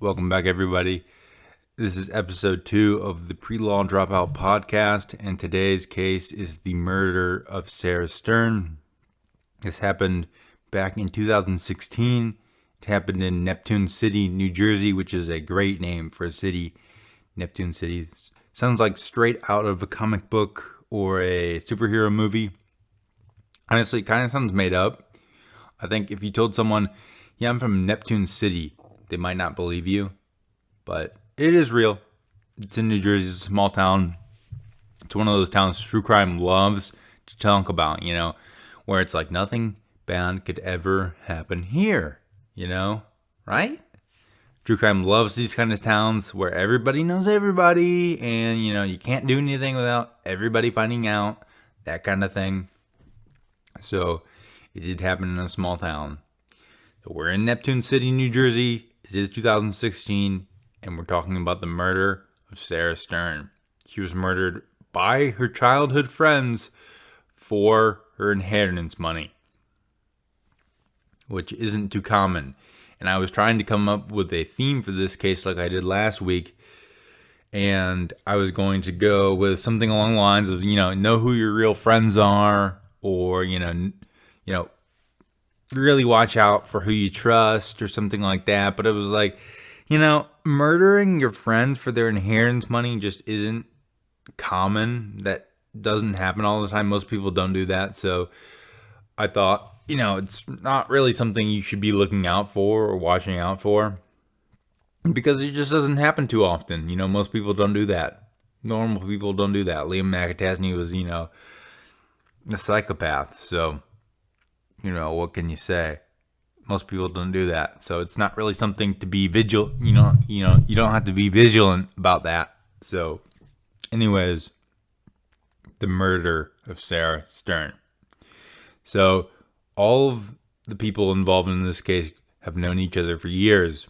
Welcome back, everybody. This is episode 2 of the PreLawDropout podcast, and today's case is the murder of Sarah Stern. This happened back in 2016. It happened in Neptune City, New Jersey, which is a great name for a city. Neptune City sounds like straight out of a comic book or a superhero movie. Honestly, it kind of sounds made up. I think if you told someone, yeah, I'm from Neptune City, they might not believe you, but it is real. It's in New Jersey. It's a small town. It's one of those towns true crime loves to talk about, where it's like nothing bad could ever happen here, right? True crime loves these kind of towns where everybody knows everybody and, you can't do anything without everybody finding out, that kind of thing. So it did happen in a small town. So we're in Neptune City, New Jersey. It is 2016, and we're talking about the murder of Sarah Stern. She was murdered by her childhood friends for her inheritance money, which isn't too common. And I was trying to come up with a theme for this case like I did last week, and I was going to go with something along the lines of, know who your real friends are, or, really watch out for who you trust or something like that. But it was like, murdering your friends for their inheritance money just isn't common. That doesn't happen all the time. Most people don't do that. So I thought, it's not really something you should be looking out for or watching out for, because it just doesn't happen too often. Most people don't do that. Normal people don't do that. Liam Mcatasney was, a psychopath. So, what can you say? Most people don't do that. So it's not really something to be vigilant, you don't have to be vigilant about that. So anyways, the murder of Sarah Stern. So all of the people involved in this case have known each other for years.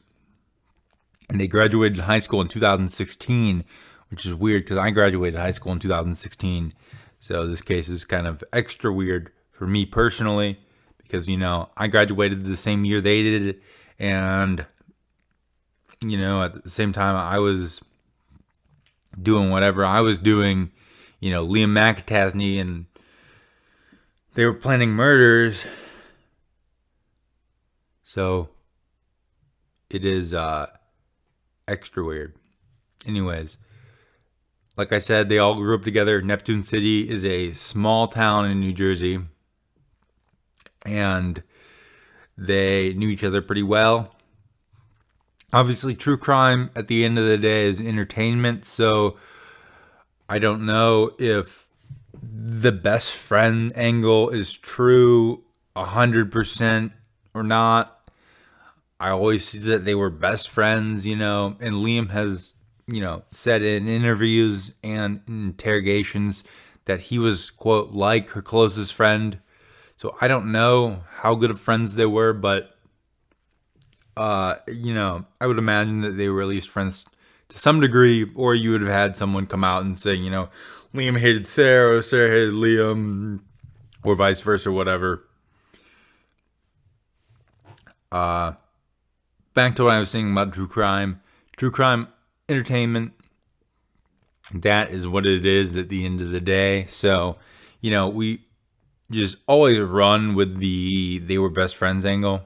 And they graduated high school in 2016, which is weird because I graduated high school in 2016. So this case is kind of extra weird for me personally, because, I graduated the same year they did. And, at the same time I was doing whatever I was doing, Liam Mcatasney, and they were planning murders. So it is extra weird. Anyways, like I said, they all grew up together. Neptune City is a small town in New Jersey, and they knew each other pretty well. Obviously, true crime at the end of the day is entertainment, so I don't know if the best friend angle is true 100% or not. I always see that they were best friends, and Liam has, said in interviews and interrogations that he was, quote, like her closest friend. So I don't know how good of friends they were, but, I would imagine that they were at least friends to some degree, or you would have had someone come out and say, Liam hated Sarah, or Sarah hated Liam, or vice versa, whatever. Back to what I was saying about true crime. True crime entertainment, that is what it is at the end of the day. So, we just always run with the they were best friends angle,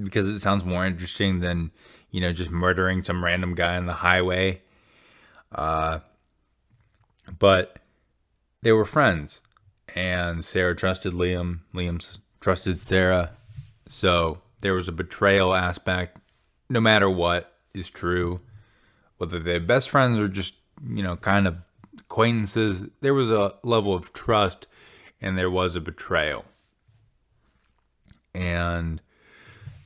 because it sounds more interesting than, just murdering some random guy on the highway. But they were friends, and Sarah trusted Liam. Liam trusted Sarah. So there was a betrayal aspect, no matter what is true. Whether they're best friends or just, kind of acquaintances, there was a level of trust, and there was a betrayal. And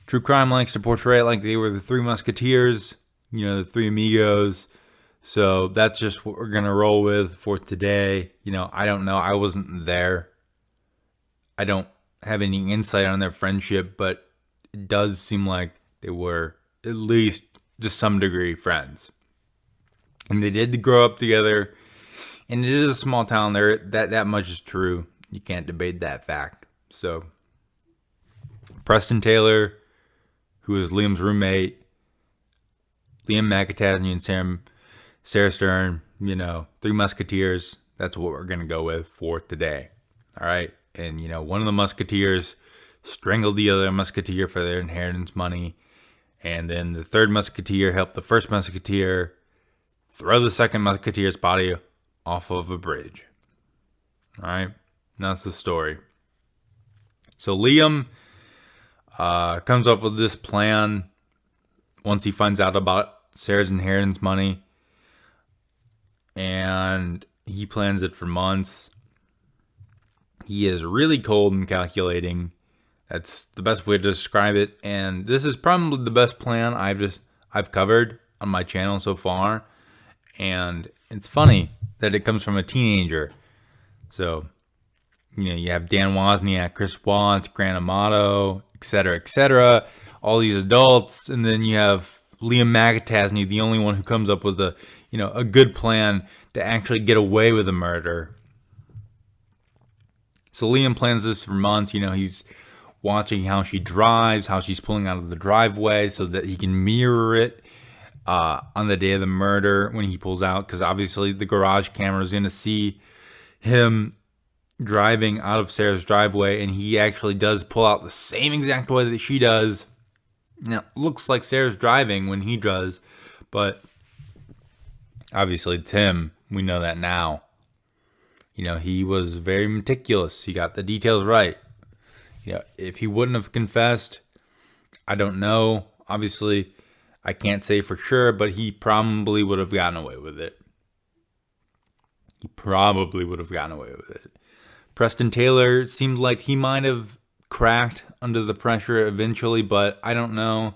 true crime likes to portray it like they were the Three Musketeers, the Three Amigos. So that's just what we're going to roll with for today. I don't know. I wasn't there. I don't have any insight on their friendship, but it does seem like they were at least to some degree friends. And they did grow up together. And it is a small town there. That much is true. You can't debate that fact. So Preston Taylor, who is Liam's roommate, Liam Mcatasney and Sarah Stern, Three Musketeers. That's what we're going to go with for today. All right. And, one of the Musketeers strangled the other Musketeer for their inheritance money. And then the third Musketeer helped the first Musketeer throw the second Musketeer's body off of a bridge. All right. That's the story. So Liam comes up with this plan once he finds out about Sarah's inheritance money. And he plans it for months. He is really cold and calculating. That's the best way to describe it. And this is probably the best plan I've covered on my channel so far. And it's funny that it comes from a teenager. So, you have Dan Wozniak, Chris Watts, Grant Amato, etc., all these adults, and then you have Liam Mcatasney, the only one who comes up with a good plan to actually get away with a murder. So Liam plans this for months. He's watching how she drives, how she's pulling out of the driveway so that he can mirror it on the day of the murder when he pulls out, because obviously the garage camera is going to see him driving out of Sarah's driveway, and he actually does pull out the same exact way that she does. Now, it looks like Sarah's driving when he does, but obviously it's him. We know that now. He was very meticulous. He got the details right. If he wouldn't have confessed, I don't know. Obviously, I can't say for sure, but he probably would have gotten away with it. Preston Taylor seemed like he might have cracked under the pressure eventually, but I don't know.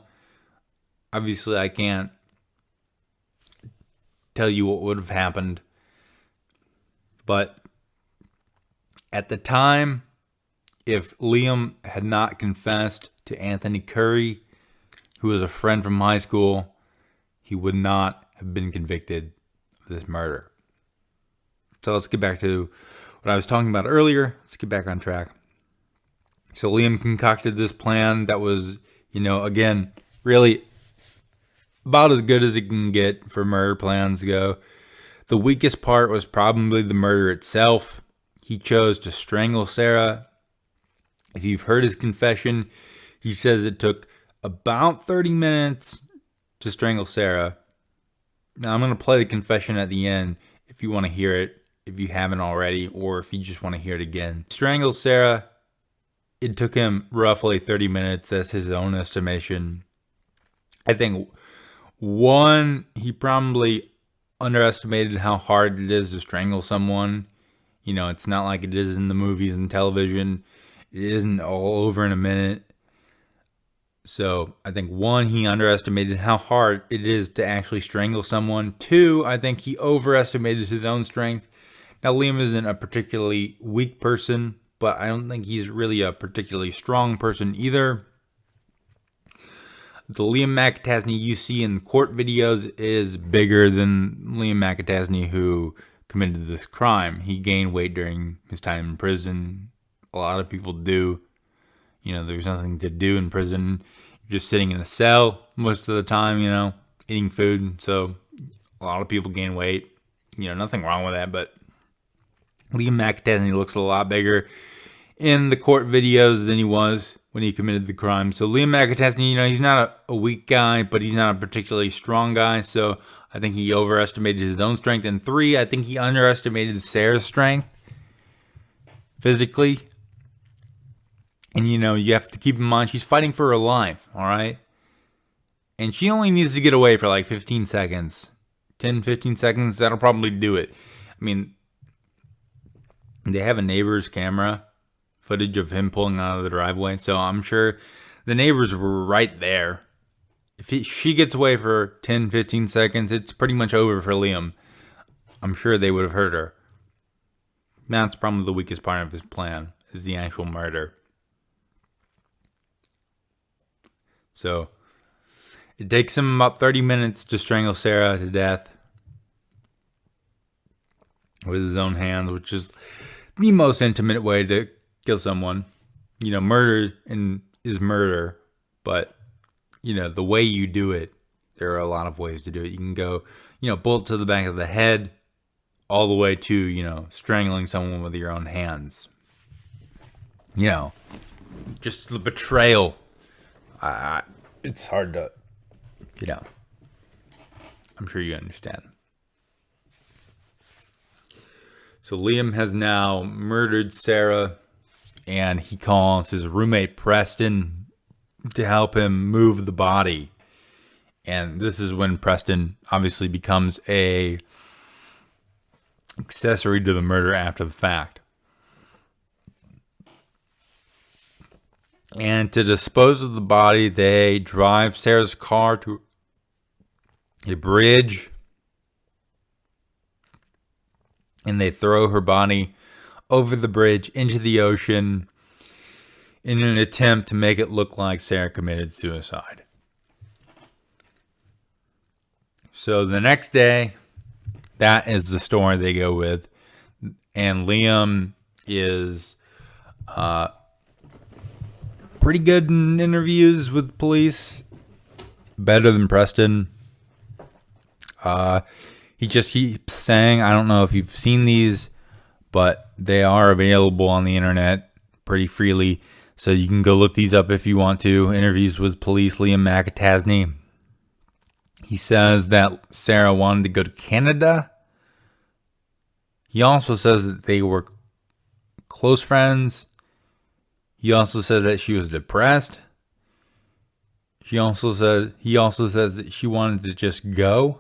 Obviously, I can't tell you what would have happened. But at the time, if Liam had not confessed to Anthony Curry, who was a friend from high school, he would not have been convicted of this murder. So let's get back to what I was talking about earlier. Let's get back on track. So Liam concocted this plan that was, again, really about as good as it can get for murder plans go. The weakest part was probably the murder itself. He chose to strangle Sarah. If you've heard his confession, he says it took about 30 minutes to strangle Sarah. Now I'm going to play the confession at the end if you want to hear it, if you haven't already, or if you just want to hear it again. Strangle Sarah. It took him roughly 30 minutes. That's his own estimation. I think, he probably underestimated how hard it is to strangle someone. It's not like it is in the movies and television. It isn't all over in a minute. So I think, he underestimated how hard it is to actually strangle someone. 2, I think he overestimated his own strength. Now, Liam isn't a particularly weak person, but I don't think he's really a particularly strong person either. The Liam Mcatasney you see in court videos is bigger than Liam Mcatasney who committed this crime. He gained weight during his time in prison. A lot of people do. There's nothing to do in prison. You're just sitting in a cell most of the time, eating food. So a lot of people gain weight. Nothing wrong with that, but Liam Mcatasney looks a lot bigger in the court videos than he was when he committed the crime. So Liam Mcatasney, he's not a weak guy, but he's not a particularly strong guy. So I think he overestimated his own strength. And 3, I think he underestimated Sarah's strength physically. And, you have to keep in mind, she's fighting for her life, all right? And she only needs to get away for like 15 seconds. 10, 15 seconds, that'll probably do it. I mean, they have a neighbor's camera footage of him pulling out of the driveway, so I'm sure the neighbors were right there. If she gets away for 10, 15 seconds, it's pretty much over for Liam. I'm sure they would have hurt her. That's probably the weakest part of his plan, is the actual murder. So it takes him about 30 minutes to strangle Sarah to death with his own hands, which is the most intimate way to kill someone. Murder is murder, but the way you do it There are a lot of ways to do it. You can go, bullet to the back of the head, all the way to, strangling someone with your own hands. Just the betrayal. It's hard to, I'm sure you understand. So Liam has now murdered Sarah, and he calls his roommate Preston to help him move the body. And this is when Preston obviously becomes a accessory to the murder after the fact. And to dispose of the body, they drive Sarah's car to a bridge, and they throw her body over the bridge into the ocean in an attempt to make it look like Sarah committed suicide. So the next day, that is the story they go with. And Liam is pretty good in interviews with police. Better than Preston. He just keeps saying, I don't know if you've seen these, but they are available on the internet pretty freely. So you can go look these up if you want to. Interviews with police, Liam Mcatasney. He says that Sarah wanted to go to Canada. He also says that they were close friends. He also says that she was depressed. He also says that she wanted to just go.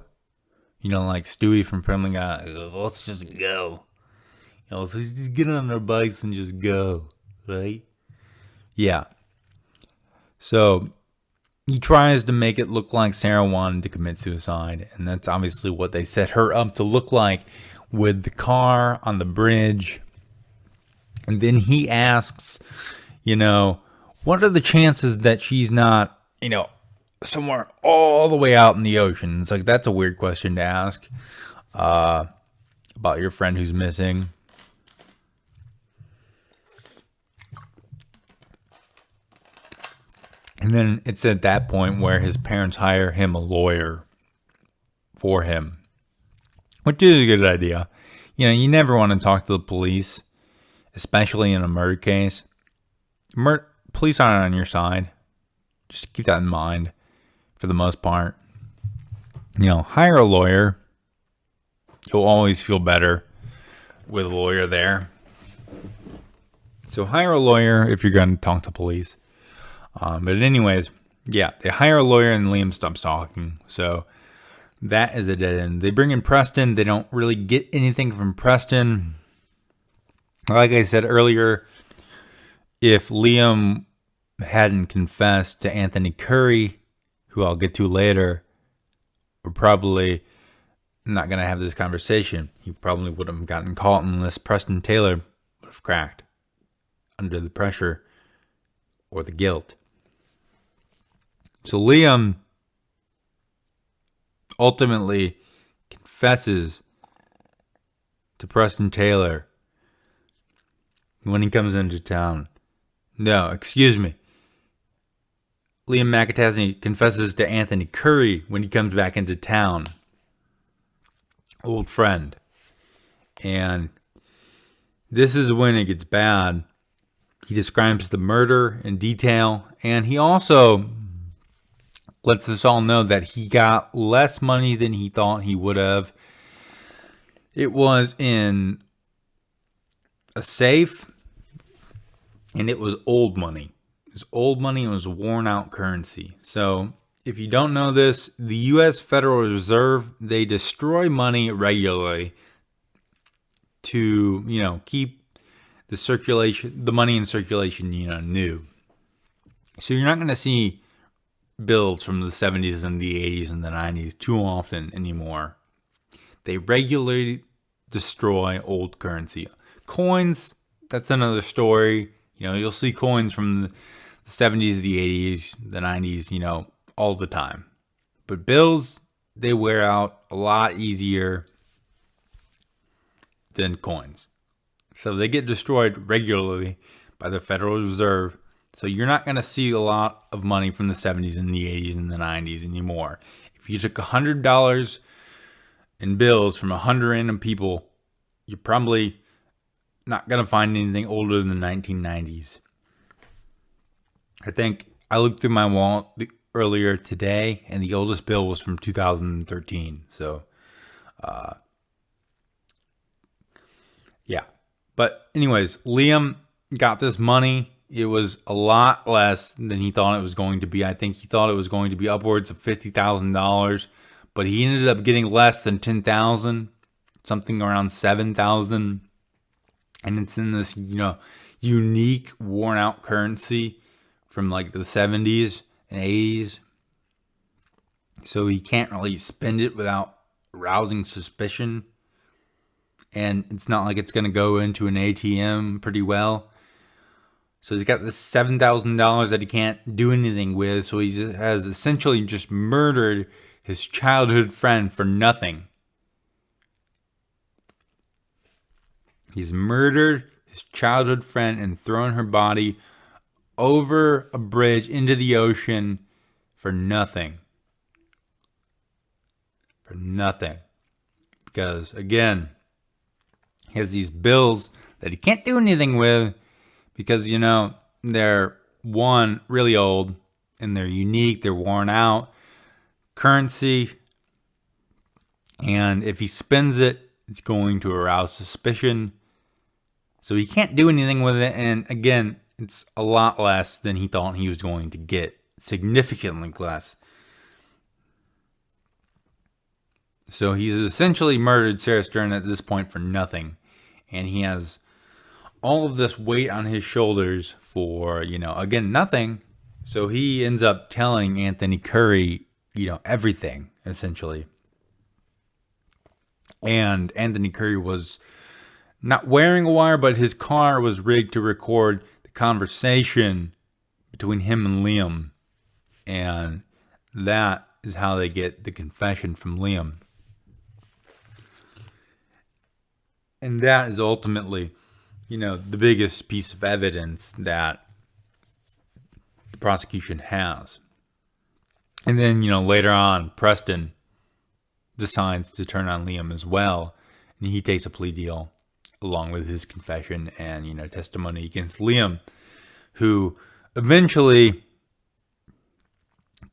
Like Stewie from PreLawDropout. Let's just go. Let's just get on our bikes and just go. Right? Yeah. So he tries to make it look like Sarah wanted to commit suicide. And that's obviously what they set her up to look like with the car on the bridge. And then he asks, what are the chances that she's not, somewhere all the way out in the ocean? It's like, that's a weird question to ask about your friend who's missing. And then it's at that point where his parents hire him a lawyer for him, which is a good idea. You never want to talk to the police, especially in a murder case. Police aren't on your side. Just keep that in mind for the most part. Hire a lawyer. You'll always feel better with a lawyer there. So hire a lawyer if you're going to talk to police. But anyways, yeah, they hire a lawyer and Liam stops talking. So that is a dead end. They bring in Preston. They don't really get anything from Preston. Like I said earlier, if Liam hadn't confessed to Anthony Curry, who I'll get to later, we're probably not going to have this conversation. He probably would have gotten caught unless Preston Taylor would have cracked under the pressure or the guilt. So Liam ultimately confesses to Preston Taylor when he comes into town. No, excuse me. Liam Mcatasney confesses to Anthony Curry when he comes back into town. Old friend. And this is when it gets bad. He describes the murder in detail, and he also lets us all know that he got less money than he thought he would have. It was in a safe, and it was old money. It was old money. It was worn out currency. So if you don't know this, the U.S. Federal Reserve, they destroy money regularly to, keep the money in circulation, new. So you're not going to see bills from the 70s and the 80s and the 90s too often anymore. They regularly destroy old currency. Coins, that's another story. You'll see coins from the 70s, the 80s, the 90s, all the time. But bills, they wear out a lot easier than coins. So they get destroyed regularly by the Federal Reserve. So you're not going to see a lot of money from the 70s and the 80s and the 90s anymore. If If you took $100 in bills from 100 random people, you're probably not going to find anything older than the 1990s. I think I looked through my wallet earlier today, and the oldest bill was from 2013. So, yeah. But anyways, Liam got this money. It was a lot less than he thought it was going to be. I think he thought it was going to be upwards of $50,000, but he ended up getting less than $10,000, something around $7,000. And it's in this, unique worn out currency from like the 70s and 80s. So he can't really spend it without arousing suspicion. And it's not like it's going to go into an ATM pretty well. So he's got this $7,000 that he can't do anything with. So he has essentially just murdered his childhood friend for nothing. He's murdered his childhood friend and thrown her body over a bridge into the ocean for nothing. For nothing. Because, again, he has these bills that he can't do anything with because, they're, one, really old, and they're unique, they're worn out. Currency, and if he spends it, it's going to arouse suspicion. So he can't do anything with it, and again, it's a lot less than he thought he was going to get. Significantly less. So he's essentially murdered Sarah Stern at this point for nothing. And he has all of this weight on his shoulders for, again, nothing. So he ends up telling Anthony Curry, everything, essentially. And Anthony Curry was not wearing a wire, but his car was rigged to record the conversation between him and Liam. And that is how they get the confession from Liam. And that is ultimately, the biggest piece of evidence that the prosecution has. And then, later on, Preston decides to turn on Liam as well. And he takes a plea deal along with his confession and, testimony against Liam, who eventually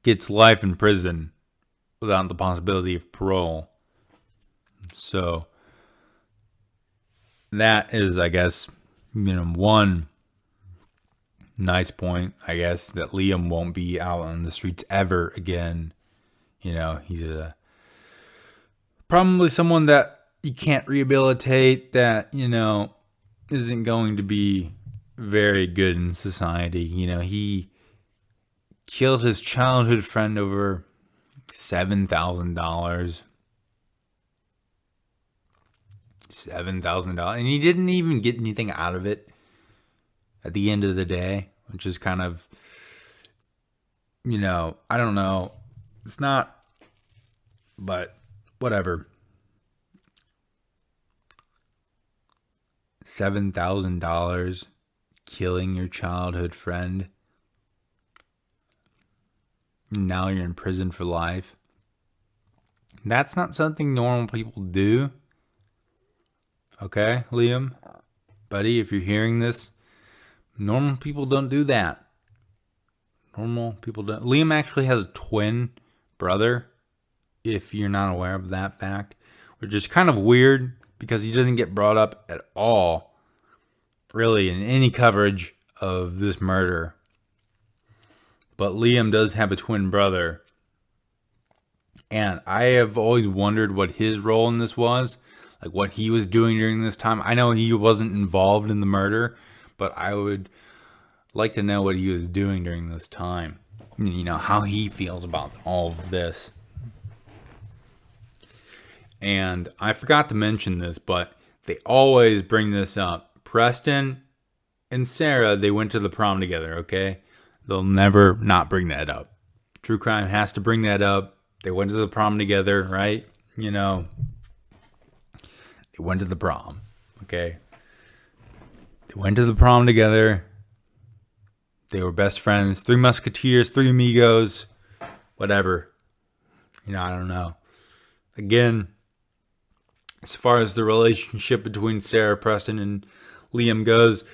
gets life in prison without the possibility of parole. So that is, I guess, one nice point, I guess, that Liam won't be out on the streets ever again. He's probably someone that you can't rehabilitate, that, isn't going to be very good in society. He killed his childhood friend over $7,000. $7,000. And he didn't even get anything out of it at the end of the day, which is kind of, I don't know. It's not, but whatever. $7,000 killing your childhood friend. Now you're in prison for life. That's not something normal people do. Okay, Liam, buddy, if you're hearing this, normal people don't do that. Normal people don't. Liam actually has a twin brother, if you're not aware of that fact, which is kind of weird because he doesn't get brought up at all, really, in any coverage of this murder. But Liam does have a twin brother. And I have always wondered what his role in this was. Like what he was doing during this time. I know he wasn't involved in the murder, but I would like to know what he was doing during this time. How he feels about all of this. And I forgot to mention this, but they always bring this up. Preston and Sarah, they went to the prom together, okay? They'll never not bring that up. True crime has to bring that up. They went to the prom together, right? They went to the prom, okay? They went to the prom together. They were best friends. 3 musketeers, 3 amigos, whatever. I don't know. Again, as far as the relationship between Sarah, Preston, and Liam goes,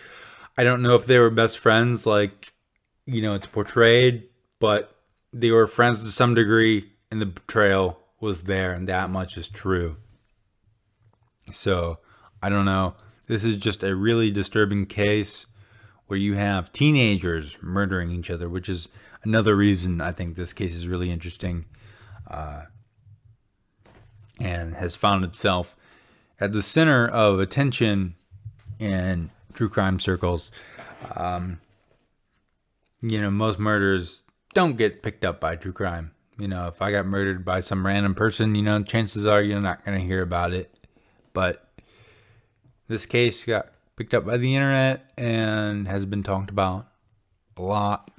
I don't know if they were best friends like, it's portrayed, but they were friends to some degree, and the betrayal was there, and that much is true. So, I don't know. This is just a really disturbing case where you have teenagers murdering each other, which is another reason I think this case is really interesting, and has found itself at the center of attention in true crime circles. Most murders don't get picked up by true crime. If I got murdered by some random person, chances are you're not going to hear about it. But this case got picked up by the internet and has been talked about a lot.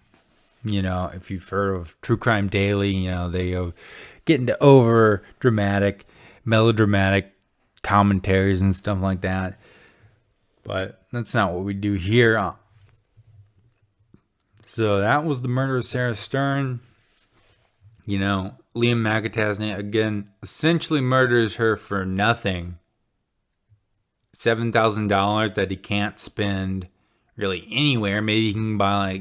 If you've heard of True Crime Daily, they get into over dramatic, melodramatic commentaries and stuff like that. But that's not what we do here. So that was the murder of Sarah Stern. Liam Mcatasney, again, essentially murders her for nothing. $7,000 that he can't spend really anywhere. Maybe he can buy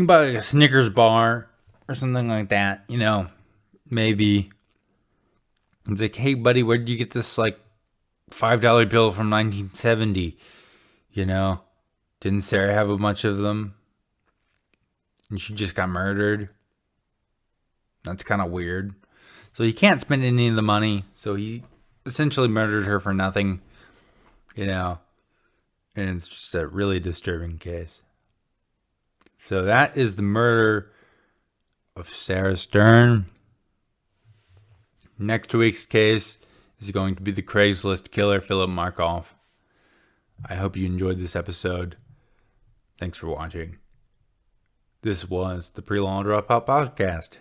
a Snickers bar or something like that. Maybe. It's like, hey buddy, where did you get this $5 bill from 1970? Didn't Sarah have a bunch of them? And she just got murdered. That's kind of weird. So he can't spend any of the money. So he essentially murdered her for nothing. And it's just a really disturbing case. So that is the murder of Sarah Stern. Next week's case is going to be the Craigslist killer, Philip Markoff. I hope you enjoyed this episode. Thanks for watching. This was the PreLawDropout podcast.